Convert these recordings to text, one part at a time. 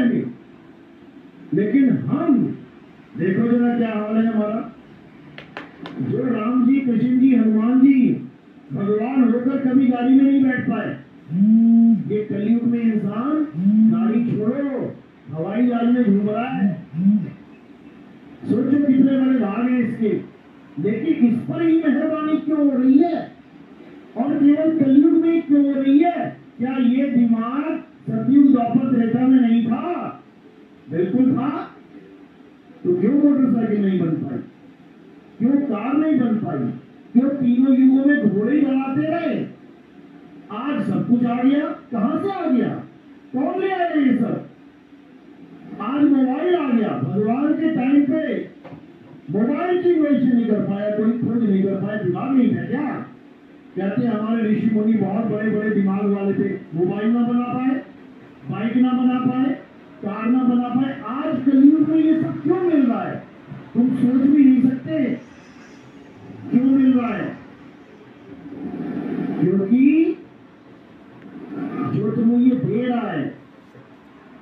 जाएंगे। लेकिन हम देखो जरा क्या हाल है हमारा। जो राम जी, कृष्ण जी, हनुमान जी भगवान होकर कभी गाड़ी में नहीं बैठ पाए, ये कलयुग में इंसान गाड़ी छोड़ो हवाई जहाज में घूम रहा है। सोचो कितने बड़े भाग हैं इसके। लेकिन इस पर ही मेहरबानी क्यों हो रही है और केवल कलयुग में क्यों हो रही है? क्या ये दिमाग सतयुग द्वापर त्रेता में नहीं था? बिल्कुल था। तो क्यों मोटरसाइकिल नहीं बन पाई? क्यों कार नहीं बन पाई? क्यों तीनों युगों में घोड़े दौड़ाते रहे? आज सब कुछ आ गया। कहां से आ गया? कौन ले आया ये सब? आज मोबाइल आ गया। भगवान के टाइम पे मोबाइल की इन्वेंशन नहीं कर पाया, कोई खोज नहीं कर पाया। दिमाग नहीं था क्या? कहते हैं हमारे ऋषि मुनि बहुत बड़े बड़े दिमाग वाले थे, मोबाइल ना बना पाए, बाइक ना बना पाए, कार ना बना पाए। आज कलयुग में ये सब क्यों मिल रहा है? तुम सोच भी नहीं सकते क्यों मिल रहा है। क्योंकि जो तुम्हें ये दे रहा है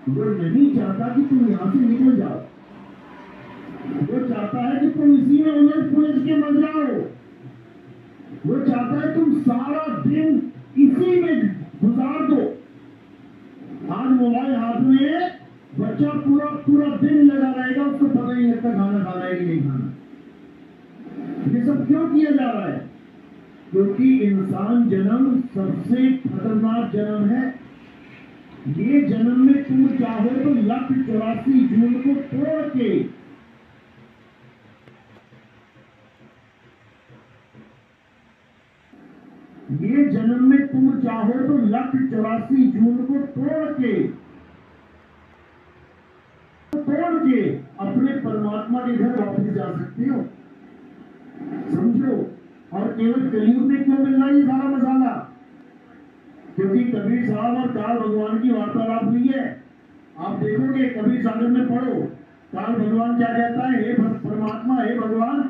वो नहीं चाहता कि तुम यहां से निकल जाओ। वो चाहता है कि तुम इसी में उलझ पुलझ के मर जाओ। वो चाहता है तुम सारा दिन इसी में गुजार दो। आज मोबाइल हाथ में, बच्चा पूरा पूरा दिन लगा रहेगा, उसको पता नहीं लगता खाना खाना है कि नहीं खाना। ये सब क्यों किया जा रहा है? क्योंकि इंसान जन्म सबसे खतरनाक जन्म है। ये जन्म में तुम चाहो तो 184 जून को तोड़ के ये जन्म में तुम चाहो तो 184 जून को तोड़ के अपने परमात्मा के घर वापस जा सकते हो। समझो। और केवल कलयुग में क्यों मिल रहा है ये सारा मसाला? क्योंकि कबीर साहब और काल भगवान की वार्तालाप हुई है। आप देखोगे कबीर सागर में पढ़ो, काल भगवान क्या कहता है? हे परमात्मा, हे भगवान,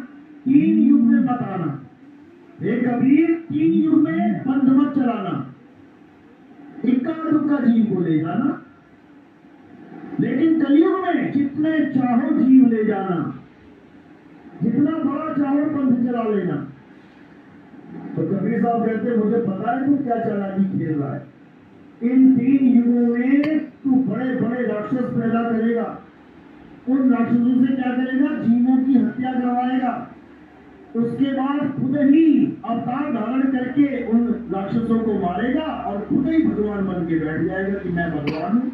3 युग में मत आना। हे कबीर, 3 युग में पंथ मत चलाना। इक्का दुक्का जीव को ले जाना, लेकिन कलयुग में जितने चाहो जीव ले जाना, जितना बड़ा चाहो पंथ चला लेना। तो कबीर साहब कहते मुझे पता है तू क्या चालाकी खेल रहा है। इन 3 युगों में तू बड़े बड़े राक्षस पैदा करेगा। उन राक्षसों से क्या करेगा? जीवों की हत्या करवाएगा। उसके बाद खुद ही अवतार धारण करके उन राक्षसों को मारेगा और खुद ही भगवान बन के बैठ जाएगा कि मैं भगवान हूं।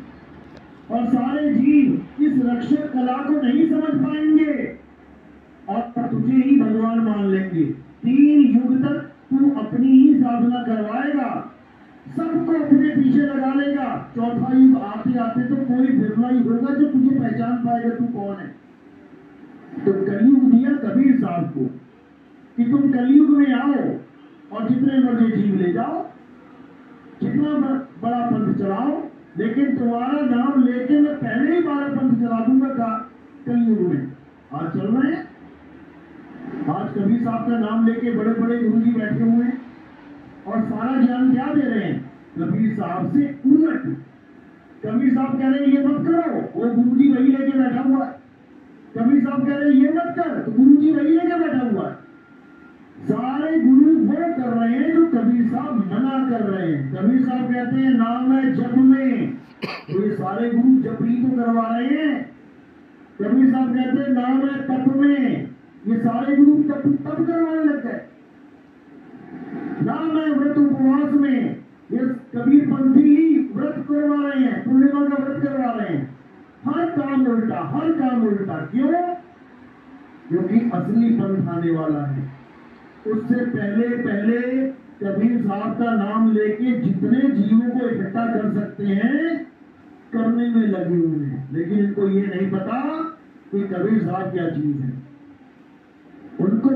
और सारे जीव इस रक्षक कला को नहीं समझ पाएंगे और तुझे ही भगवान मान लेंगे। 3 युग तक तू अपनी ही साधना करवाएगा, सबको अपने पीछे लगा लेगा। चौथा युग आते आते तो कोई बिरला ही होगा जो तुझे पहचान पाएगा तू कौन है। तो कलयुग दिया कबीर साहब को कि तुम कलयुग में आओ और जितने मर्जी जीव ले जाओ, जितना बड़ा पंथ चलाओ, लेकिन तुम्हारा नाम लेके मैं पहले ही 12 पंथ चला दूंगा कलयुग में। आज चल रहे हैं। आज कबीर साहब का नाम लेके बड़े बड़े गुरु जी बैठे हुए हैं और सारा ज्ञान क्या दे रहे हैं? कबीर साहब से उलट। कबीर साहब कह रहे हैं ये मत करो, वो गुरु जी वही लेके बैठा हुआ है। कबीर साहब कह रहे हैं ये मत कर, तो गुरु जी वही लेके बैठा हुआ है। सारे गुरु वो कर रहे हैं जो कबीर साहब मना कर रहे हैं। कबीर साहब कहते हैं नाम है जप में, तो ये सारे गुरु जप ही तो करवा रहे हैं। कबीर साहब कहते हैं नाम है तप में, ये सारे गुरु तप करवाने लग गए। नाम है व्रत उपवास में, ये कबीर पंथी ही व्रत करवा रहे हैं, पूर्णिमा का व्रत करवा रहे हैं। हर काम उल्टा, हर काम उल्टा। क्यों? क्योंकि असली पंथ आने वाला है। उससे पहले पहले कबीर साहब का नाम लेके जितने जीवों को इकट्ठा कर सकते हैं करने में लगे हुए हैं, लेकिन इनको ये नहीं पता कि कबीर साहब क्या चीज है। उनको